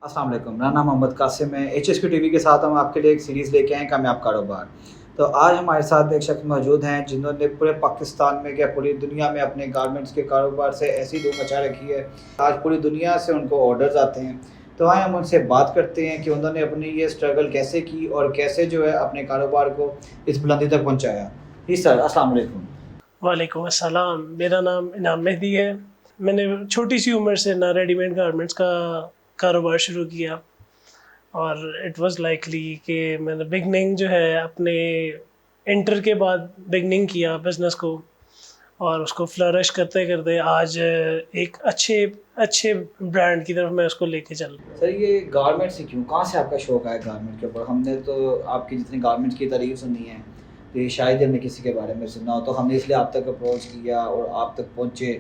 अस्सलाम वालेकुम, मेरा नाम मोहम्मद कासिम है। HSQ टीवी के साथ हम आपके लिए एक सीरीज़ लेके आए हैं, कामयाब कारोबार। तो आज हमारे साथ एक शख्स मौजूद हैं जिन्होंने पूरे पाकिस्तान में क्या पूरी दुनिया में अपने गारमेंट्स के कारोबार से ऐसी धूम मचा रखी है, आज पूरी दुनिया से उनको ऑर्डर्स आते हैं। तो आए हम उनसे बात करते हैं कि उन्होंने अपनी ये स्ट्रगल कैसे की और कैसे जो है अपने कारोबार को इस बुलंदी तक पहुँचाया। जी सर, अस्सलाम वालेकुम। वालेकुम अस्सलाम। मेरा नाम इनाम मेहदी है। मैंने छोटी सी उम्र से ना रेडीमेड गारमेंट्स का कारोबार शुरू किया और इट वाज लाइकली कि मैंने बिगनिंग जो है अपने इंटर के बाद बिगनिंग किया बिज़नेस को और उसको फ्लरिश करते करते आज एक अच्छे अच्छे ब्रांड की तरफ मैं उसको लेके चल रहा हूँ। सर ये गारमेंट से क्यों, कहाँ से आपका शौक आया गारमेंट के ऊपर? हमने तो आपकी जितनी गारमेंट्स की तारीफ सुनी है, तो ये शायद हमने किसी के बारे में सुना हो, तो हमने इसलिए आप तक अप्रोच किया और आप तक पहुँचे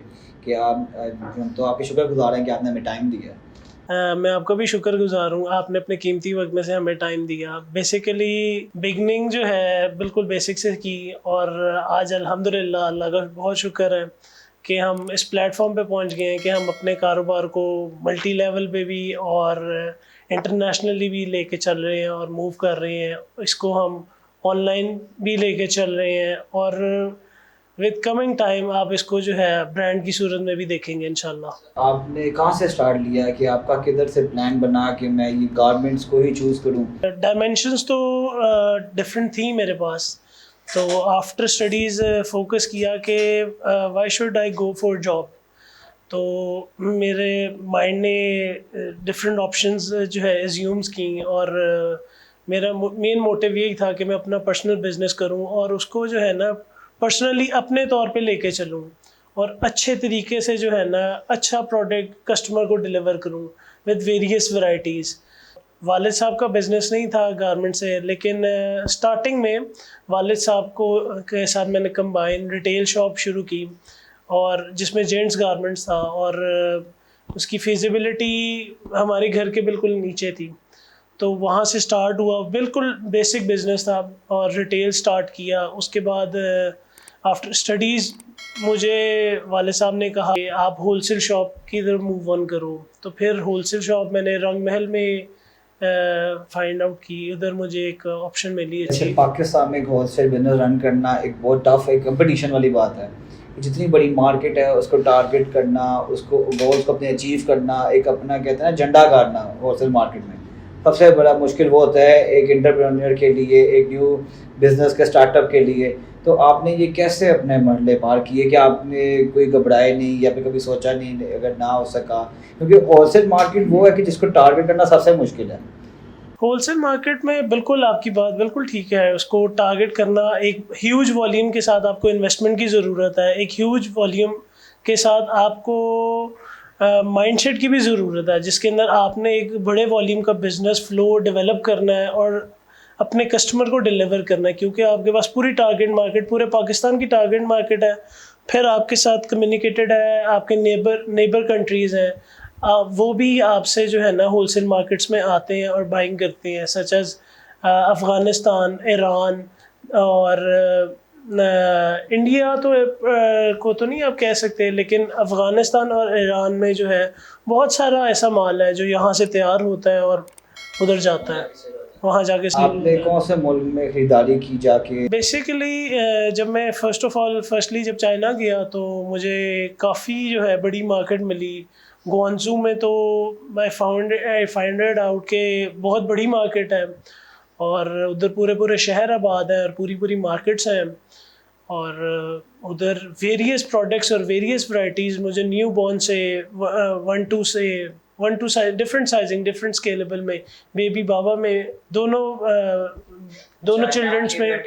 कि आप हम तो आपके शुक्रगुज़ार हैं कि आपने हमें टाइम दिया। मैं आपका भी शुक्रगुज़ार हूँ, आपने अपने कीमती वक्त में से हमें टाइम दिया। बेसिकली बिगनिंग जो है बिल्कुल बेसिक से की और आज अल्हम्दुलिल्लाह अल्लाह का बहुत शुक्र है कि हम इस प्लेटफॉर्म पे पहुंच गए हैं कि हम अपने कारोबार को मल्टी लेवल पे भी और इंटरनेशनली भी लेके चल रहे हैं और मूव कर रहे हैं। इसको हम ऑनलाइन भी लेके चल रहे हैं और विद कमिंग टाइम आप इसको जो है ब्रांड की सूरत में भी देखेंगे इंशाल्लाह। आपने कहाँ से स्टार्ट लिया कि आपका किधर से प्लान बना कि मैं ये गारमेंट्स को ही चूज़ करूँ? डायमेंशंस तो डिफरेंट थी मेरे पास, तो आफ्टर स्टडीज़ फोकस किया कि why should I go for job. तो मेरे माइंड ने डिफरेंट ऑप्शंस जो है एज्यूम्स की और मेरा मेन मोटिव यही था कि मैं अपना पर्सनल बिजनेस करूं और उसको जो है ना पर्सनली अपने तौर पे लेके चलूं और अच्छे तरीके से जो है ना अच्छा प्रोडक्ट कस्टमर को डिलीवर करूं विद वेरियस वैरायटीज़। वालिद साहब का बिज़नेस नहीं था गारमेंट से, लेकिन स्टार्टिंग में वालिद साहब को के साथ मैंने कंबाइन रिटेल शॉप शुरू की और जिसमें जेंट्स गारमेंट्स था और उसकी फिजिबिलिटी हमारे घर के बिल्कुल नीचे थी। तो वहाँ से स्टार्ट हुआ, बिल्कुल बेसिक बिज़नेस था और रिटेल स्टार्ट किया। उसके बाद आफ्टर स्टडीज़ मुझे वाले साहब ने कहा कि आप होलसेल शॉप की तरफ मूव ऑन करो, तो फिर होलसेल शॉप मैंने रंग महल में फाइंड आउट की। उधर मुझे एक ऑप्शन मिली जैसे अच्छी। पाकिस्तान में एक होलसेल बिजनेस रन करना एक बहुत टफ एक कंपटीशन वाली बात है। जितनी बड़ी मार्केट है उसको टारगेट करना, उसको गोल्स को अपने अचीव करना, एक अपना कहते हैं ना झंडा गाड़ना होलसेल मार्केट में सबसे बड़ा मुश्किल वो होता है एक एंटरप्रेन्योर के लिए, एक न्यू बिजनेस के स्टार्टअप के लिए। तो आपने ये कैसे अपने मरले पार किए कि आपने कोई घबराए नहीं या फिर कभी सोचा नहीं अगर ना हो सका? क्योंकि होलसेल मार्केट वो है कि जिसको टारगेट करना सबसे मुश्किल है। होलसेल मार्केट में बिल्कुल आपकी बात बिल्कुल ठीक है, उसको टारगेट करना एक ह्यूज वॉल्यूम के साथ आपको इन्वेस्टमेंट की ज़रूरत है, एक ह्यूज वॉल्यूम के साथ आपको माइंडसेट की भी ज़रूरत है जिसके अंदर आपने एक बड़े वॉल्यूम का बिज़नेस फ्लो डेवलप करना है और अपने कस्टमर को डिलीवर करना है, क्योंकि आपके पास पूरी टारगेट मार्केट पूरे पाकिस्तान की टारगेट मार्केट है। फिर आपके साथ कम्युनिकेटेड है, आपके नेबर कंट्रीज़ हैं, वो भी आपसे जो है ना होलसेल मार्केट्स में आते हैं और बाइंग करते हैं, सच एज़ अफ़गानिस्तान, ईरान और इंडिया तो को तो नहीं आप कह सकते, लेकिन अफ़गानिस्तान और ईरान में जो है बहुत सारा ऐसा माल है जो यहाँ से तैयार होता है और उधर जाता है, वहाँ जाके आपने कौन से मुल्क में खरीदारी की जाके? बेसिकली जब मैं फर्स्टली जब चाइना गया तो मुझे काफ़ी जो है बड़ी मार्केट मिली। गुआंगझू में तो आई फाइंड आउट के बहुत बड़ी मार्केट है और उधर पूरे पूरे शहर आबाद हैं और पूरी पूरी मार्केट्स हैं और उधर वेरियस प्रोडक्ट्स और वेरियस वैरायटीज़ मुझे न्यू बॉर्न से one two size different sizing different scalable में बेबी बाबा में दोनों चिल्ड्रंस में। और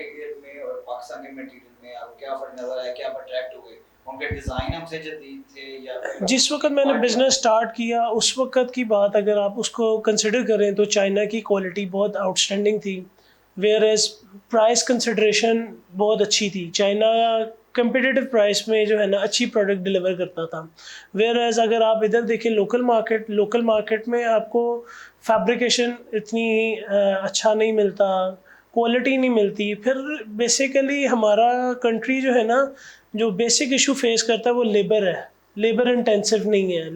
पाकिस्तान के मटेरियल में आपको क्या फर्क नजर आया, क्या आप अट्रैक्ट हुए? उनके डिजाइन हमसे जदीद थे या फिर जिस वक्त मैंने बिज़नेस स्टार्ट किया उस वक्त की बात अगर आप उसको कंसिडर करें तो चाइना की क्वालिटी बहुत आउटस्टैंडिंग थी, वेयर एज प्राइस कंसिडरेशन बहुत अच्छी थी। चाइना कंपिटिटिव प्राइस में जो है ना अच्छी प्रोडक्ट डिलीवर करता था, वेयर एज अगर आप इधर देखें लोकल मार्केट में आपको फैब्रिकेशन इतनी अच्छा नहीं मिलता, क्वालिटी नहीं मिलती। फिर बेसिकली हमारा कंट्री जो है ना जो बेसिक इशू फेस करता है वो लेबर है। لیبر انٹینسو نہیں ہے.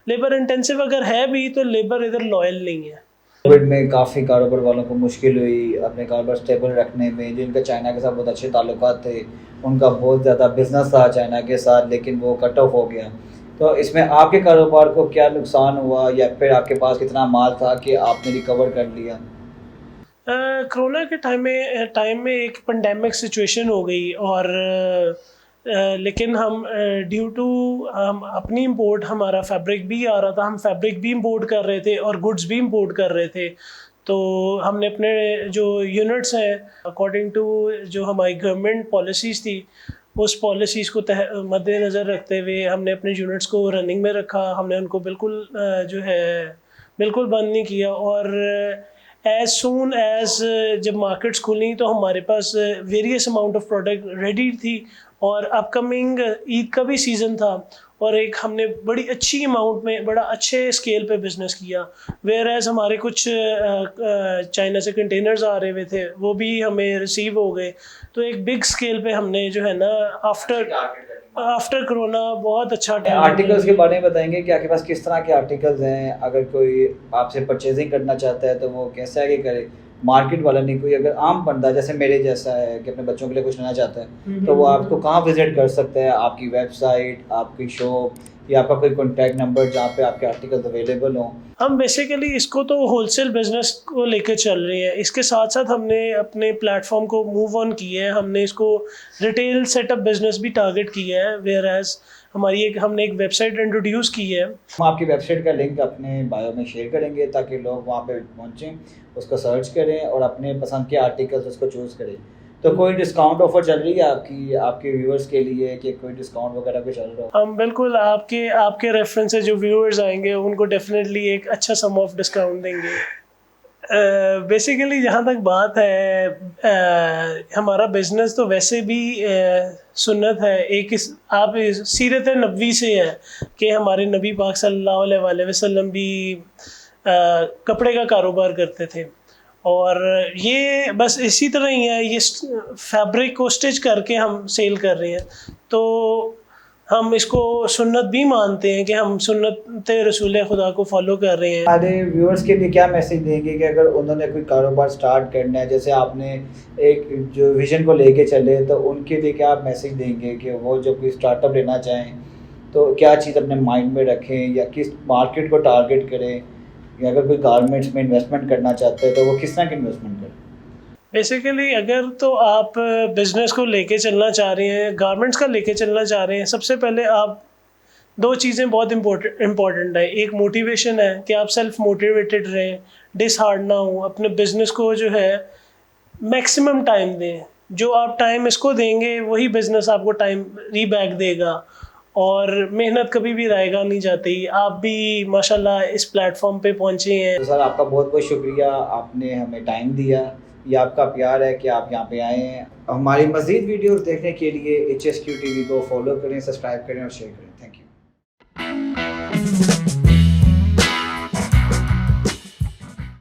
لیبر انٹینسو اگر ہے بھی تو لیبر ادھر لائل نہیں ہے. کووڈ میں کافی کاروبار والوں کو مشکل ہوئی اپنے کاروبار اسٹیبل رکھنے میں. جن کا چائنا کے ساتھ بہت اچھے تعلقات تھے, ان کا بہت زیادہ بزنس تھا چائنا کے ساتھ, لیکن وہ کٹ آف ہو گیا. تو اس میں آپ کے کاروبار کو کیا نقصان ہوا, یا پھر آپ کے پاس کتنا مال تھا کہ آپ نے ریکور کر لیا؟ کرونا کے ٹائم میں ایک پینڈیمک سچویشن ہو گئی, اور لیکن ہم ڈیو ٹو ہم اپنی امپورٹ, ہمارا فیبرک بھی آ رہا تھا, ہم فیبرک بھی امپورٹ کر رہے تھے اور گڈس بھی امپورٹ کر رہے تھے. تو ہم نے اپنے جو یونٹس ہیں اکارڈنگ ٹو جو ہماری گورنمنٹ پالیسیز تھی, اس پالیسیز کو مد نظر رکھتے ہوئے ہم نے اپنے یونٹس کو رننگ میں رکھا. ہم نے ان کو بالکل جو ہے بالکل بند نہیں کیا, اور ایز سون ایز جب مارکیٹس کھلیں تو ہمارے پاس various amount of product ready تھی, اور اپ کمنگ عید کا بھی سیزن تھا, اور ایک ہم نے بڑی اچھی اماؤنٹ میں بڑا اچھے اسکیل پہ بزنس کیا. ویئر ایز ہمارے کچھ چائنا سے کنٹینرز آ رہے ہوئے تھے, وہ بھی ہمیں ریسیو ہو گئے. تو ایک بگ اسکیل پہ ہم نے جو ہے نا آفٹر کرونا بہت اچھا آرٹیکلس کے بارے میں بتائیں گے کہ آپ کے پاس کس طرح کے آرٹیکلز ہیں؟ اگر کوئی آپ سے پرچیزنگ کرنا چاہتا ہے تو وہ کیسے آگے کرے؟ مارکیٹ والا نہیں, کوئی اگر عام بندہ جیسے میرے جیسا ہے کہ اپنے بچوں کے لیے کچھ لینا چاہتا ہے, تو وہ آپ کو کہاں وزٹ کر سکتا ہے؟ آپ کی ویب سائٹ, آپ کی شاپ, یا آپ کا کوئی کانٹیکٹ نمبر جہاں پہ آپ کے آرٹیکلز اویلیبل ہوں؟ ہم بیسیکلی اس کو تو ہول سیل بزنس کو لے کے چل رہے ہیں. اس کے ساتھ ساتھ ہم نے اپنے پلیٹ فارم کو موو آن کیا ہے. ہم نے اس کو ریٹیل سیٹ اپ بزنس بھی ٹارگیٹ کیا ہے, ویئر ایز ہم نے ایک ویب سائٹ انٹروڈیوس کی ہے. ہم آپ کی ویب سائٹ کا لنک اپنے بایو میں شیئر کریں گے تاکہ لوگ وہاں پہ پہنچیں, اس کو سرچ کریں اور اپنے پسند کے آرٹیکلس اس کو چوز کریں. تو کوئی ڈسکاؤنٹ آفر چل رہی ہے آپ کے ویورز کے لیے, کہ کوئی ڈسکاؤنٹ وغیرہ بھی چل رہا ہے؟ ہم بالکل آپ کے ریفرنس سے جو ویورز آئیں گے ان کو ڈیفینیٹلی ایک اچھا سم آف ڈسکاؤنٹ دیں گے. بیسیکلی جہاں تک بات ہے, ہمارا بزنس تو ویسے بھی سنت ہے, ایک آپ سیرت نبوی سے ہے کہ ہمارے نبی پاک صلی اللہ علیہ وسلم بھی کپڑے کا کاروبار کرتے تھے, اور یہ بس اسی طرح ہی ہے. یہ فیبرک کو اسٹچ کر کے ہم سیل کر رہے ہیں, تو ہم اس کو سنت بھی مانتے ہیں کہ ہم سنت رسول خدا کو فالو کر رہے ہیں. ہمارے ویورز کے لیے کیا میسیج دیں گے کہ اگر انہوں نے کوئی کاروبار سٹارٹ کرنا ہے, جیسے آپ نے ایک جو ویژن کو لے کے چلے, تو ان کے لیے کیا آپ میسیج دیں گے کہ وہ جو کوئی اسٹارٹ اپ لینا چاہیں تو کیا چیز اپنے مائنڈ میں رکھیں, یا کس مارکیٹ کو ٹارگیٹ کریں, یا اگر کوئی گارمنٹس میں انویسٹمنٹ کرنا چاہتے ہیں تو وہ کس طرح کی انویسٹمنٹ کریں؟ بیسیکلی اگر تو آپ بزنس کو لے کے چلنا چاہ رہے ہیں, گارمنٹس کا لے کے چلنا چاہ رہے ہیں, سب سے پہلے آپ دو چیزیں بہت امپورٹنٹ ہے. ایک موٹیویشن ہے کہ آپ سیلف موٹیویٹڈ رہیں, ڈس ہارڈ نہ ہوں, اپنے بزنس کو جو ہے میکسیمم ٹائم دیں. جو آپ ٹائم اس کو دیں گے وہی بزنس آپ کو ٹائم ری بیک دے گا, اور محنت کبھی بھی رائے گا نہیں جاتی. آپ بھی ماشاءاللہ اس پلیٹ فارم پہ پہنچے ہیں. تو سر آپ کا بہت بہت شکریہ, آپ نے ہمیں ٹائم دیا, یہ آپ کا پیار ہے کہ آپ یہاں پہ آئے ہیں. ہماری مزید ویڈیوز دیکھنے کے لیے HSQ TV کو فالو کریں, سبسکرائب کریں اور شیئر کریں. Thank you.